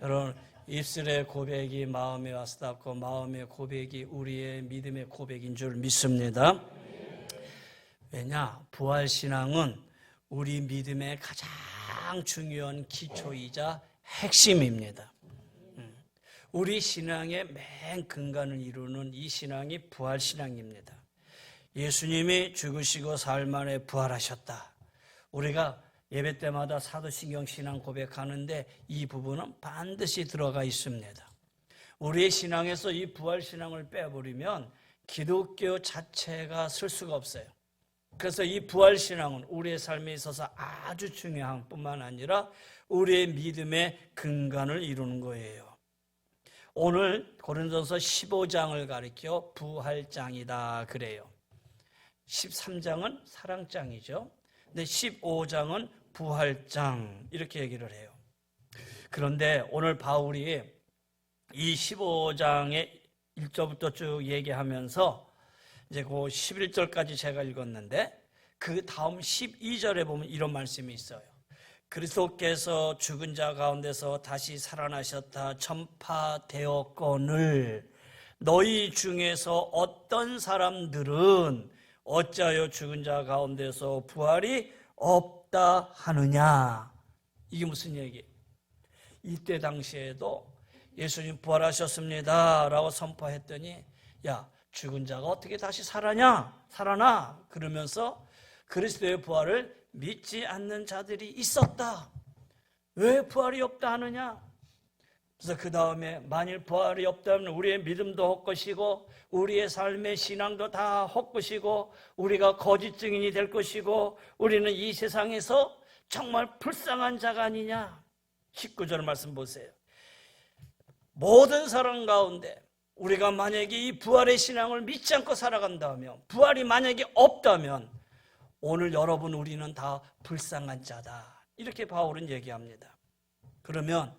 여러분, 입술의 고백이 마음에 와서 닿고 마음의 고백이 우리의 믿음의 고백인 줄 믿습니다. 왜냐? 부활신앙은 우리 믿음의 가장 중요한 기초이자 핵심입니다. 우리 신앙의 맨 근간을 이루는 이 신앙이 부활신앙입니다. 예수님이 죽으시고 사흘 만에 부활하셨다. 우리가 예배 때마다 사도신경 신앙 고백하는데 이 부분은 반드시 들어가 있습니다. 우리의 신앙에서 이 부활신앙을 빼버리면 기독교 자체가 쓸 수가 없어요. 그래서 이 부활신앙은 우리의 삶에 있어서 아주 중요한 뿐만 아니라 우리의 믿음의 근간을 이루는 거예요. 오늘 고린도서 15장을 가리켜 부활장이다 그래요. 13장은 사랑장이죠. 근데 15장은 부활장 이렇게 얘기를 해요. 그런데 오늘 바울이 이 15장의 1절부터 쭉 얘기하면서 이제 그 11절까지 제가 읽었는데 그 다음 12절에 보면 이런 말씀이 있어요. 그리스도께서 죽은 자 가운데서 다시 살아나셨다 전파되었거늘 너희 중에서 어떤 사람들은 어찌하여 죽은 자 가운데서 부활이 없다 하느냐. 이게 무슨 얘기예요? 이때 당시에도 예수님 부활하셨습니다 라고 선포했더니 야, 죽은 자가 어떻게 다시 살아나? 그러면서 그리스도의 부활을 믿지 않는 자들이 있었다. 왜 부활이 없다 하느냐? 그래서 그 다음에 만일 부활이 없다면 우리의 믿음도 헛것이고 우리의 삶의 신앙도 다 헛것이고 우리가 거짓 증인이 될 것이고 우리는 이 세상에서 정말 불쌍한 자가 아니냐. 19절 말씀 보세요. 모든 사람 가운데 우리가 만약에 이 부활의 신앙을 믿지 않고 살아간다면 부활이 만약에 없다면 오늘 여러분 우리는 다 불쌍한 자다. 이렇게 바울은 얘기합니다. 그러면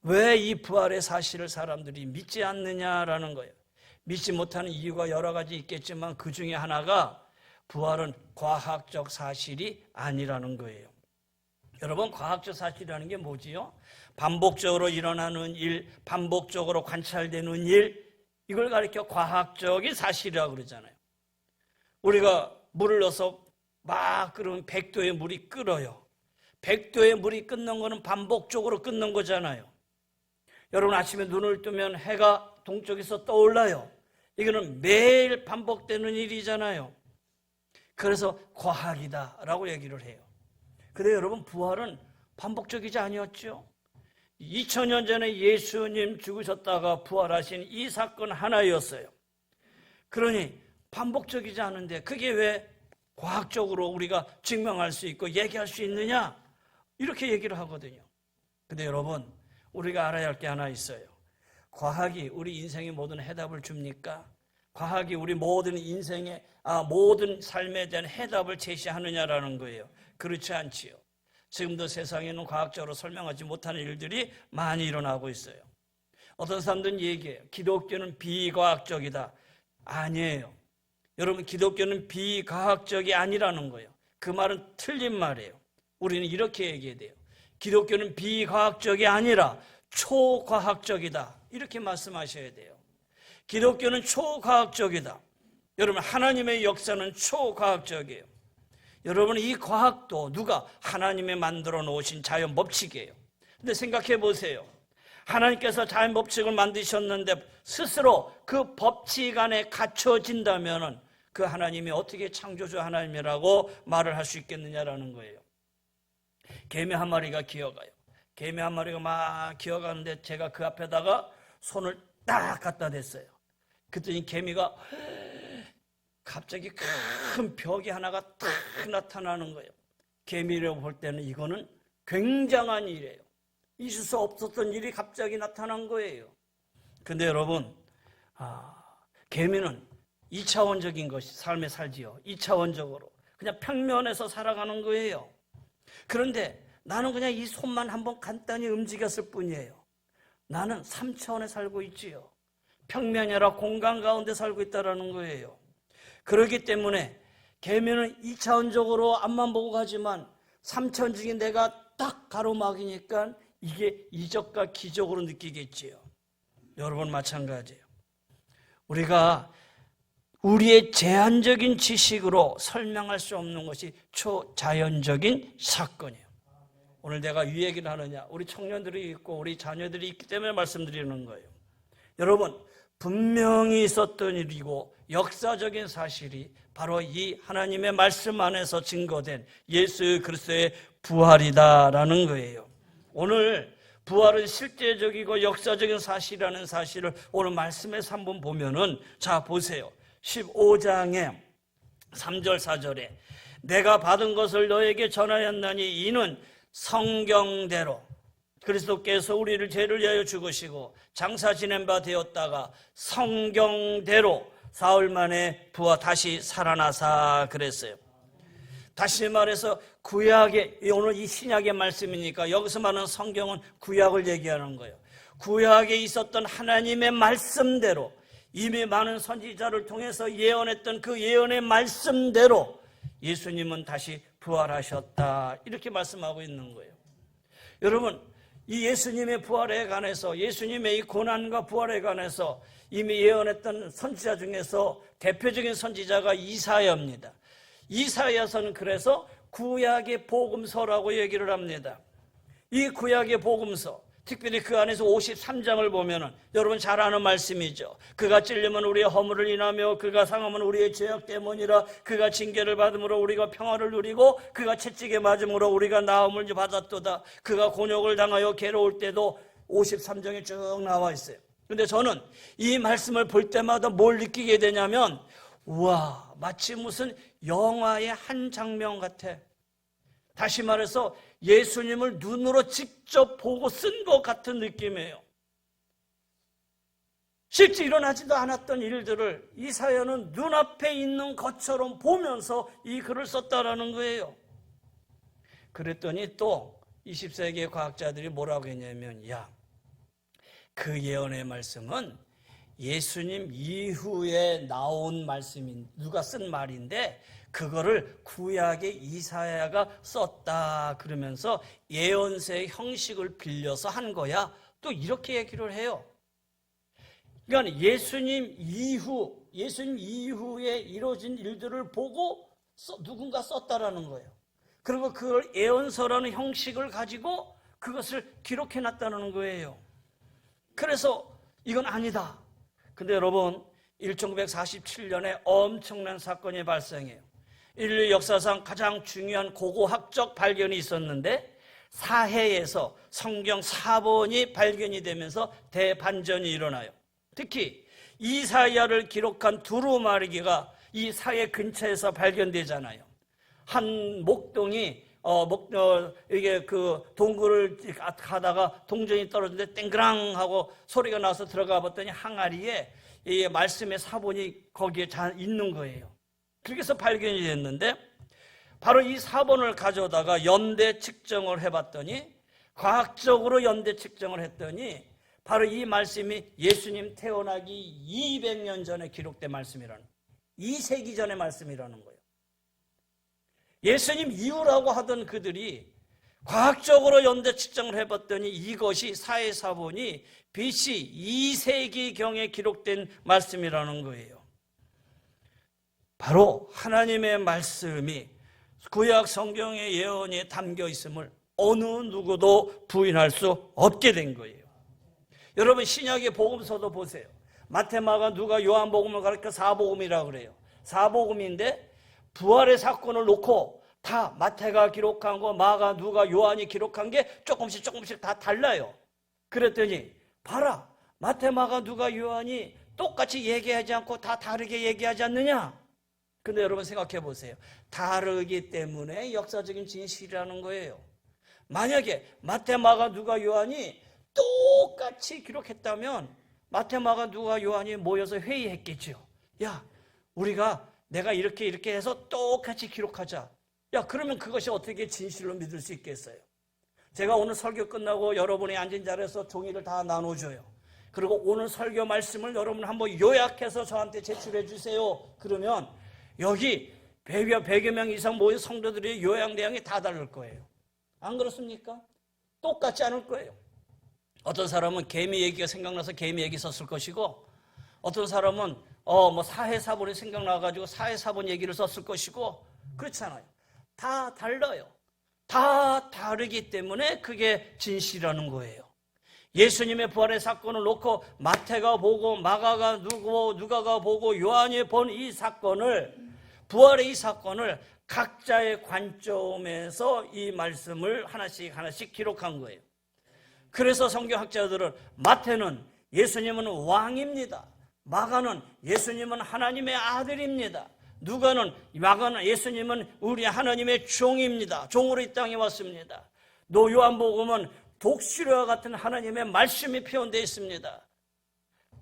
왜 이 부활의 사실을 사람들이 믿지 않느냐라는 거예요. 믿지 못하는 이유가 여러 가지 있겠지만 그 중에 하나가 부활은 과학적 사실이 아니라는 거예요. 여러분 과학적 사실이라는 게 뭐지요? 반복적으로 일어나는 일, 반복적으로 관찰되는 일, 이걸 가리켜 과학적인 사실이라고 그러잖아요. 우리가 물을 넣어서 막 끓으면 100도의 물이 끓어요. 100도의 물이 끓는 거는 반복적으로 끓는 거잖아요. 여러분 아침에 눈을 뜨면 해가 동쪽에서 떠올라요. 이거는 매일 반복되는 일이잖아요. 그래서 과학이다라고 얘기를 해요. 근데 여러분 부활은 반복적이지 아니었죠? 2000년 전에 예수님 죽으셨다가 부활하신 이 사건 하나였어요. 그러니 반복적이지 않은데 그게 왜 과학적으로 우리가 증명할 수 있고 얘기할 수 있느냐? 이렇게 얘기를 하거든요. 근데 여러분 우리가 알아야 할 게 하나 있어요. 과학이 우리 인생의 모든 해답을 줍니까? 과학이 우리 모든 인생의 모든 삶에 대한 해답을 제시하느냐라는 거예요. 그렇지 않지요. 지금도 세상에는 과학적으로 설명하지 못하는 일들이 많이 일어나고 있어요. 어떤 사람들은 얘기해요. 기독교는 비과학적이다. 아니에요. 여러분 기독교는 비과학적이 아니라는 거예요. 그 말은 틀린 말이에요. 우리는 이렇게 얘기해야 돼요. 기독교는 비과학적이 아니라 초과학적이다. 이렇게 말씀하셔야 돼요. 기독교는 초과학적이다. 여러분 하나님의 역사는 초과학적이에요. 여러분 이 과학도 누가 하나님의 만들어 놓으신 자연 법칙이에요. 근데 생각해 보세요. 하나님께서 자연 법칙을 만드셨는데 스스로 그 법칙 안에 갇혀진다면 그 하나님이 어떻게 창조주 하나님이라고 말을 할 수 있겠느냐라는 거예요. 개미 한 마리가 기어가요. 개미 한 마리가 막 기어가는데 제가 그 앞에다가 손을 딱 갖다 댔어요. 그랬더니 개미가 갑자기 큰 벽이 하나가 딱 나타나는 거예요. 개미를 볼 때는 이거는 굉장한 일이에요. 있을 수 없었던 일이 갑자기 나타난 거예요. 근데 여러분 개미는 2차원적인 것이 삶에 살지요. 2차원적으로 그냥 평면에서 살아가는 거예요. 그런데 나는 그냥 이 손만 한번 간단히 움직였을 뿐이에요. 나는 3차원에 살고 있지요. 평면이 아니라 공간 가운데 살고 있다는 거예요. 그렇기 때문에 개미는 2차원적으로 앞만 보고 가지만 3차원적인 내가 딱 가로막이니까 이게 이적과 기적으로 느끼겠지요. 여러분 마찬가지예요. 우리가 우리의 제한적인 지식으로 설명할 수 없는 것이 초자연적인 사건이에요. 오늘 내가 이 얘기를 하느냐, 우리 청년들이 있고 우리 자녀들이 있기 때문에 말씀드리는 거예요. 여러분, 분명히 있었던 일이고 역사적인 사실이 바로 이 하나님의 말씀 안에서 증거된 예수 그리스도의 부활이다라는 거예요. 오늘 부활은 실제적이고 역사적인 사실이라는 사실을 오늘 말씀에서 한번 보면은, 자 보세요. 15장에 3절 4절에 내가 받은 것을 너에게 전하였나니 이는 성경대로 그리스도께서 우리를 죄를 위하여 죽으시고 장사 지낸 바 되었다가 성경대로 사흘 만에 다시 살아나사 그랬어요. 다시 말해서 구약의, 오늘 이 신약의 말씀이니까 여기서 말하는 성경은 구약을 얘기하는 거예요. 구약에 있었던 하나님의 말씀대로 이미 많은 선지자를 통해서 예언했던 그 예언의 말씀대로 예수님은 다시 부활하셨다, 이렇게 말씀하고 있는 거예요. 여러분, 이 예수님의 부활에 관해서, 예수님의 이 고난과 부활에 관해서 이미 예언했던 선지자 중에서 대표적인 선지자가 이사야입니다. 이사야서는 그래서 구약의 복음서라고 얘기를 합니다. 이 구약의 복음서, 특별히 그 안에서 53장을 보면은 여러분 잘 아는 말씀이죠. 그가 찔림은 우리의 허물을 인하며 그가 상함은 우리의 죄악 때문이라. 그가 징계를 받음으로 우리가 평화를 누리고 그가 채찍에 맞음으로 우리가 나음을 받았도다. 그가 곤욕을 당하여 괴로울 때도 53장에 쭉 나와 있어요. 근데 저는 이 말씀을 볼 때마다 뭘 느끼게 되냐면, 우와, 마치 무슨 영화의 한 장면 같아. 다시 말해서 예수님을 눈으로 직접 보고 쓴 것 같은 느낌이에요. 실제 일어나지도 않았던 일들을 이사야는 눈앞에 있는 것처럼 보면서 이 글을 썼다라는 거예요. 그랬더니 또 20세기의 과학자들이 뭐라고 했냐면, 야, 그 예언의 말씀은 예수님 이후에 나온 말씀인, 누가 쓴 말인데 그거를 구약의 이사야가 썼다 그러면서 예언서의 형식을 빌려서 한 거야, 또 이렇게 얘기를 해요. 그러니까 예수님 이후에 이루어진 일들을 보고 누군가 썼다라는 거예요. 그리고 그걸 예언서라는 형식을 가지고 그것을 기록해놨다는 거예요. 그래서 이건 아니다. 근데 여러분, 1947년에 엄청난 사건이 발생해요. 인류 역사상 가장 중요한 고고학적 발견이 있었는데, 사해에서 성경 4번이 발견이 되면서 대반전이 일어나요. 특히 이사야를 기록한 두루마리기가 이 사해 근처에서 발견되잖아요. 한 목동이 이게 그 동굴을 가다가 동전이 떨어졌는데 땡그랑 하고 소리가 나서 들어가 봤더니 항아리에 이 말씀의 사본이 거기에 있는 거예요. 그렇게 해서 발견이 됐는데, 바로 이 사본을 가져다가 연대 측정을 해봤더니, 과학적으로 연대 측정을 했더니 바로 이 말씀이 예수님 태어나기 200년 전에 기록된 말씀이라는, 2세기 전의 말씀이라는 거예요. 예수님 이후라고 하던 그들이 과학적으로 연대 측정을 해봤더니 이것이 사해사본이 BC 2세기경에 기록된 말씀이라는 거예요. 바로 하나님의 말씀이 구약 성경의 예언에 담겨 있음을 어느 누구도 부인할 수 없게 된 거예요. 여러분, 신약의 복음서도 보세요. 마태, 마가, 누가, 요한복음을 가르쳐 사복음이라고 그래요. 사복음인데 부활의 사건을 놓고 다 마태가 기록한 거, 마가, 누가, 요한이 기록한 게 조금씩 다 달라요. 그랬더니 봐라, 마태, 마가, 누가, 요한이 똑같이 얘기하지 않고 다 다르게 얘기하지 않느냐? 근데 여러분 생각해 보세요. 다르기 때문에 역사적인 진실이라는 거예요. 만약에 마태, 마가, 누가, 요한이 똑같이 기록했다면 마태, 마가, 누가, 요한이 모여서 회의했겠죠. 야, 내가 이렇게 해서 똑같이 기록하자. 야, 그러면 그것이 어떻게 진실로 믿을 수 있겠어요? 제가 오늘 설교 끝나고 여러분이 앉은 자리에서 종이를 다 나눠줘요. 그리고 오늘 설교 말씀을 여러분 한번 요약해서 저한테 제출해 주세요. 그러면 여기 100여 명 이상 모인 성도들의 요약 내용이 다 다를 거예요. 안 그렇습니까? 똑같지 않을 거예요. 어떤 사람은 개미 얘기가 생각나서 개미 얘기 썼을 것이고, 어떤 사람은 사해사본이 생각나가지고 사해사본 얘기를 썼을 것이고, 그렇잖아요. 다 달라요. 다 다르기 때문에 그게 진실이라는 거예요. 예수님의 부활의 사건을 놓고 마태가 보고 마가가 누가가 보고 요한이 본 이 사건을, 부활의 이 사건을 각자의 관점에서 이 말씀을 하나씩 기록한 거예요. 그래서 성경학자들은 마태는 예수님은 왕입니다. 마가는 예수님은 하나님의 아들입니다. 마가는 예수님은 우리 하나님의 종입니다. 종으로 이 땅에 왔습니다. 요한복음은 독수리와 같은 하나님의 말씀이 표현되어 있습니다.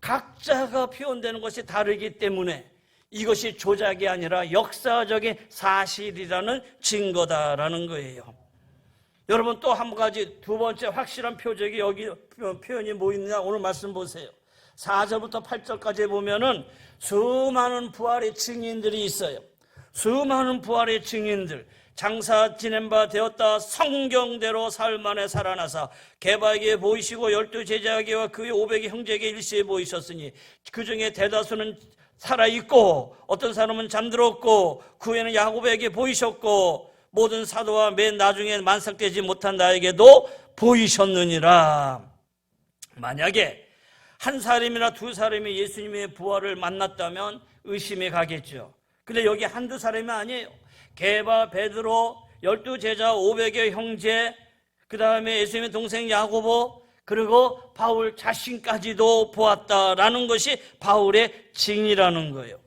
각자가 표현되는 것이 다르기 때문에 이것이 조작이 아니라 역사적인 사실이라는 증거다라는 거예요. 여러분, 또 한 가지, 두 번째 확실한 표적이 여기 표현이 뭐 있느냐, 오늘 말씀 보세요. 4절부터 8절까지 보면은 수많은 부활의 증인들이 있어요. 수많은 부활의 증인들, 장사 지낸 바 되었다 성경대로 사흘 만에 살아나사 게바에게 보이시고 12 제자에게와 그의 500의 형제에게 일시에 보이셨으니 그 중에 대다수는 살아있고 어떤 사람은 잠들었고 그 후에는 야고보에게 보이셨고 모든 사도와 맨 나중에 만삭되지 못한 나에게도 보이셨느니라. 만약에 한 사람이나 두 사람이 예수님의 부활을 만났다면 의심이 가겠죠. 근데 여기 한두 사람이 아니에요. 게바, 베드로, 12 제자, 500의 형제, 그 다음에 예수님의 동생 야고보, 그리고 바울 자신까지도 보았다라는 것이 바울의 증이라는 거예요.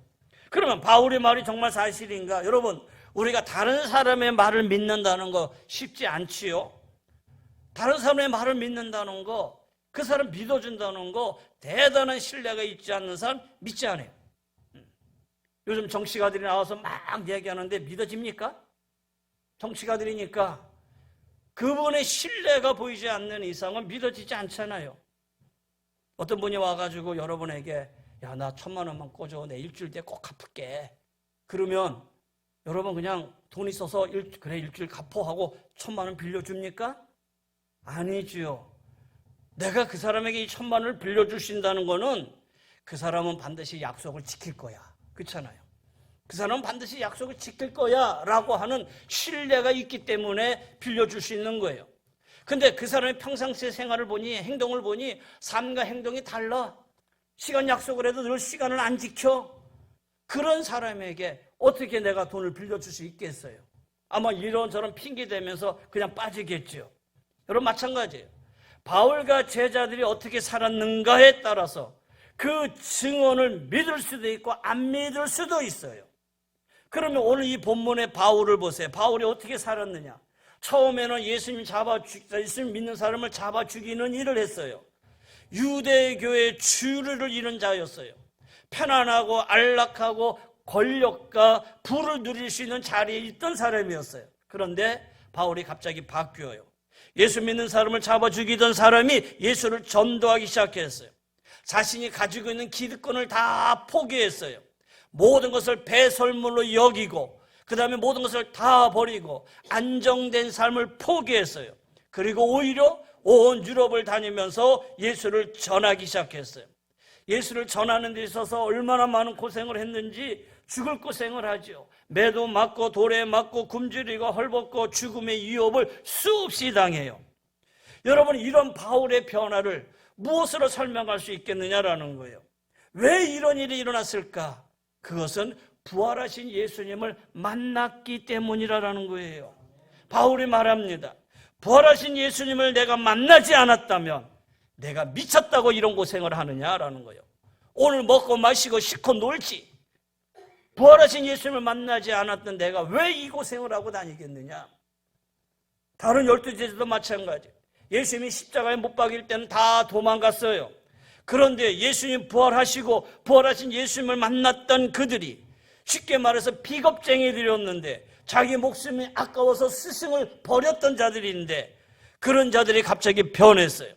그러면 바울의 말이 정말 사실인가? 여러분, 우리가 다른 사람의 말을 믿는다는 거 쉽지 않지요. 다른 사람의 말을 믿는다는 거, 그 사람 믿어준다는 거, 대단한 신뢰가 있지 않는 사람 믿지 않아요. 요즘 정치가들이 나와서 막 얘기하는데 믿어집니까? 정치가들이니까 그분의 신뢰가 보이지 않는 이상은 믿어지지 않잖아요. 어떤 분이 와가지고 여러분에게 야, 나 1,000만 원만 꿔줘. 내 일주일 뒤에 꼭 갚을게. 그러면 여러분 그냥 돈 있어서 그래 일주일 갚어 하고 1,000만 원 빌려줍니까? 아니지요. 내가 그 사람에게 이 1,000만 원을 빌려주신다는 거는 그 사람은 반드시 약속을 지킬 거야. 그렇잖아요. 그 사람은 반드시 약속을 지킬 거야 라고 하는 신뢰가 있기 때문에 빌려줄 수 있는 거예요. 근데 그 사람의 평상시의 생활을 보니, 행동을 보니 삶과 행동이 달라. 시간 약속을 해도 늘 시간을 안 지켜. 그런 사람에게 어떻게 내가 돈을 빌려줄 수 있겠어요? 아마 이런저런 핑계 대면서 그냥 빠지겠죠. 여러분 마찬가지예요. 바울과 제자들이 어떻게 살았는가에 따라서 그 증언을 믿을 수도 있고 안 믿을 수도 있어요. 그러면 오늘 이 본문의 바울을 보세요. 바울이 어떻게 살았느냐? 처음에는 예수님 믿는 사람을 잡아 죽이는 일을 했어요. 유대교의 주류를 이룬 자였어요. 편안하고 안락하고 권력과 부를 누릴 수 있는 자리에 있던 사람이었어요. 그런데 바울이 갑자기 바뀌어요. 예수 믿는 사람을 잡아 죽이던 사람이 예수를 전도하기 시작했어요. 자신이 가지고 있는 기득권을 다 포기했어요. 모든 것을 배설물로 여기고 그 다음에 모든 것을 다 버리고 안정된 삶을 포기했어요. 그리고 오히려 온 유럽을 다니면서 예수를 전하기 시작했어요. 예수를 전하는 데 있어서 얼마나 많은 고생을 했는지 죽을 고생을 하죠. 매도 맞고 돌에 맞고 굶주리고 헐벗고 죽음의 위협을 수없이 당해요. 여러분, 이런 바울의 변화를 무엇으로 설명할 수 있겠느냐라는 거예요. 왜 이런 일이 일어났을까? 그것은 부활하신 예수님을 만났기 때문이라는 거예요. 바울이 말합니다. 부활하신 예수님을 내가 만나지 않았다면 내가 미쳤다고 이런 고생을 하느냐라는 거예요. 오늘 먹고 마시고 씻고 놀지. 부활하신 예수님을 만나지 않았던 내가 왜 이 고생을 하고 다니겠느냐. 다른 12제자도 마찬가지. 예수님이 십자가에 못 박일 때는 다 도망갔어요. 그런데 예수님 부활하시고 부활하신 예수님을 만났던 그들이 쉽게 말해서 비겁쟁이들이었는데 자기 목숨이 아까워서 스승을 버렸던 자들인데 그런 자들이 갑자기 변했어요.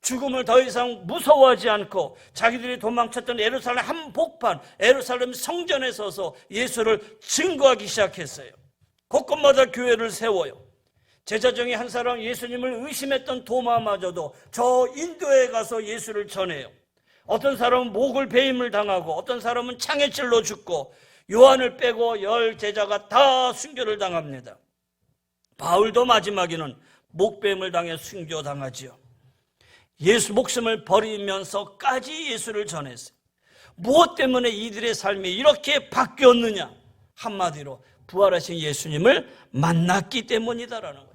죽음을 더 이상 무서워하지 않고 자기들이 도망쳤던 예루살렘 한복판, 예루살렘 성전에 서서 예수를 증거하기 시작했어요. 곳곳마다 교회를 세워요. 제자 중에 한 사람 예수님을 의심했던 도마마저도 저 인도에 가서 예수를 전해요. 어떤 사람은 목을 베임을 당하고 어떤 사람은 창에 찔러 죽고 요한을 빼고 10 제자가 다 순교를 당합니다. 바울도 마지막에는 목뱀을 당해 순교당하지요. 예수 목숨을 버리면서까지 예수를 전했어요. 무엇 때문에 이들의 삶이 이렇게 바뀌었느냐? 한마디로 부활하신 예수님을 만났기 때문이다라는 거예요.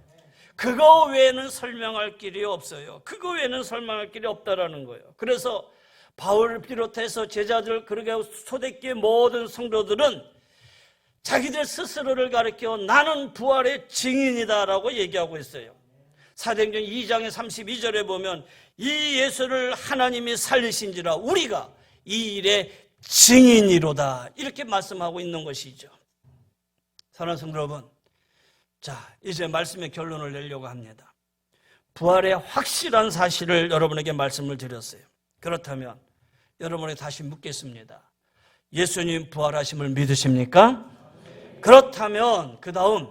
그거 외에는 설명할 길이 없어요. 그거 외에는 설명할 길이 없다라는 거예요. 그래서 바울을 비롯해서 제자들, 그러게 초대교회 모든 성도들은 자기들 스스로를 가리켜 나는 부활의 증인이다라고 얘기하고 있어요. 사도행전 2장의 32절에 보면 이 예수를 하나님이 살리신지라 우리가 이 일의 증인이로다, 이렇게 말씀하고 있는 것이죠. 사랑하는 성도 여러분, 자, 이제 말씀의 결론을 내려고 합니다. 부활의 확실한 사실을 여러분에게 말씀을 드렸어요. 그렇다면 여러분에게 다시 묻겠습니다. 예수님 부활하심을 믿으십니까? 그렇다면 그 다음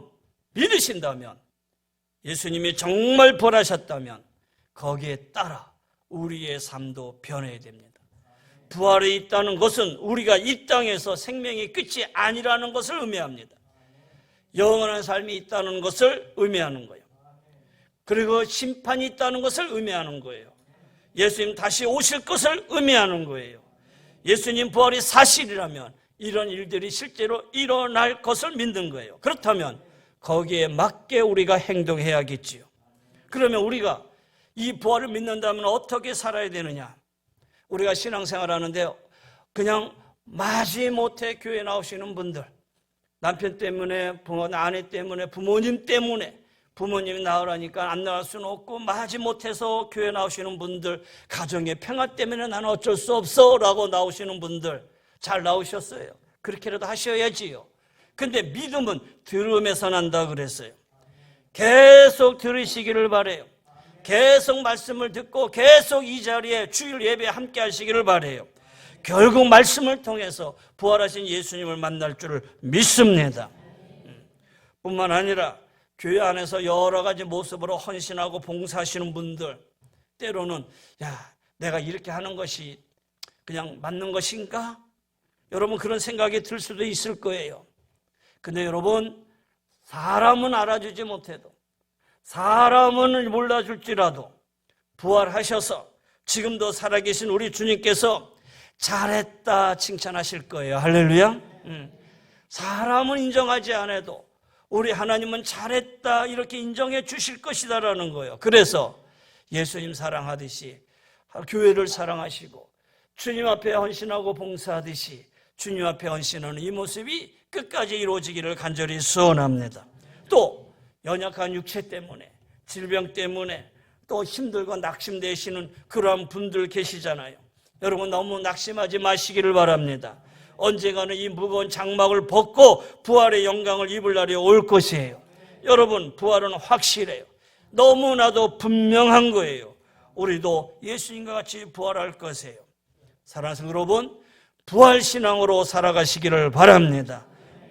믿으신다면, 예수님이 정말 부활하셨다면 거기에 따라 우리의 삶도 변해야 됩니다. 부활이 있다는 것은 우리가 이 땅에서 생명의 끝이 아니라는 것을 의미합니다. 영원한 삶이 있다는 것을 의미하는 거예요. 그리고 심판이 있다는 것을 의미하는 거예요. 예수님 다시 오실 것을 의미하는 거예요. 예수님 부활이 사실이라면 이런 일들이 실제로 일어날 것을 믿는 거예요. 그렇다면 거기에 맞게 우리가 행동해야겠지요. 그러면 우리가 이 부활을 믿는다면 어떻게 살아야 되느냐? 우리가 신앙생활 하는데 그냥 마지못해 교회 나오시는 분들, 남편 때문에, 아내 때문에, 부모님 때문에, 부모님이 나오라니까 안 나올 수는 없고 마지못해서 교회 나오시는 분들, 가정의 평화 때문에 나는 어쩔 수 없어 라고 나오시는 분들, 잘 나오셨어요. 그렇게라도 하셔야지요. 근데 믿음은 들음에서 난다 그랬어요. 계속 들으시기를 바라요. 계속 말씀을 듣고 계속 이 자리에 주일 예배에 함께 하시기를 바라요. 결국 말씀을 통해서 부활하신 예수님을 만날 줄을 믿습니다. 뿐만 아니라 교회 안에서 여러 가지 모습으로 헌신하고 봉사하시는 분들, 때로는 야, 내가 이렇게 하는 것이 그냥 맞는 것인가? 여러분 그런 생각이 들 수도 있을 거예요. 근데 여러분, 사람은 알아주지 못해도, 사람은 몰라줄지라도 부활하셔서 지금도 살아계신 우리 주님께서 잘했다 칭찬하실 거예요. 할렐루야. 사람은 인정하지 않아도 우리 하나님은 잘했다 이렇게 인정해 주실 것이다라는 거예요. 그래서 예수님 사랑하듯이 교회를 사랑하시고 주님 앞에 헌신하고 봉사하듯이 주님 앞에 헌신하는 이 모습이 끝까지 이루어지기를 간절히 소원합니다. 또 연약한 육체 때문에, 질병 때문에 또 힘들고 낙심되시는 그러한 분들 계시잖아요. 여러분 너무 낙심하지 마시기를 바랍니다. 언젠가는 이 무거운 장막을 벗고 부활의 영광을 입을 날이 올 것이에요. 여러분 부활은 확실해요. 너무나도 분명한 거예요. 우리도 예수님과 같이 부활할 것이에요. 사랑하는 여러분, 부활신앙으로 살아가시기를 바랍니다.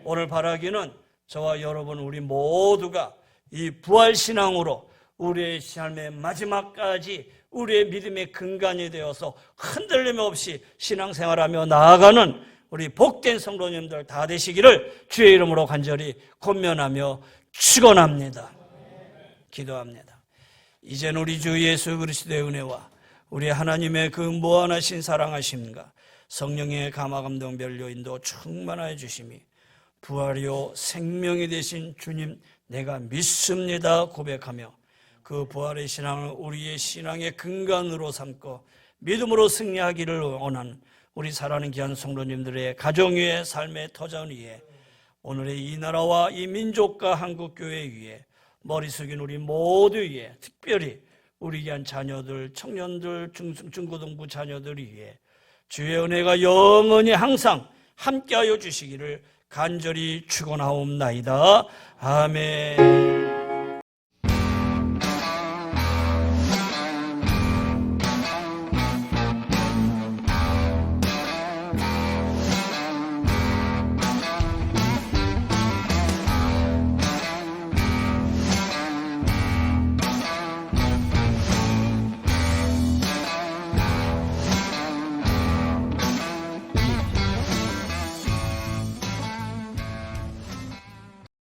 오늘 바라기는 저와 여러분 우리 모두가 이 부활신앙으로 우리의 삶의 마지막까지 우리의 믿음의 근간이 되어서 흔들림 없이 신앙생활하며 나아가는 우리 복된 성도님들 다 되시기를 주의 이름으로 간절히 권면하며 축원합니다. 기도합니다. 이제는 우리 주 예수 그리스도의 은혜와 우리 하나님의 그 무한하신 사랑하심과 성령의 감화감동 변료인도 충만하여 주심이 부활이요 생명이 되신 주님 내가 믿습니다 고백하며 그 부활의 신앙을 우리의 신앙의 근간으로 삼고 믿음으로 승리하기를 원하는 우리 사랑하는 귀한 성도님들의 가정 위에 삶의 터전 위에 오늘의 이 나라와 이 민족과 한국교회 위에 머리 숙인 우리 모두 위에 특별히 우리 귀한 자녀들, 청년들, 중고등부 자녀들 위에 주의 은혜가 영원히 항상 함께하여 주시기를 간절히 축원하옵나이다. 아멘.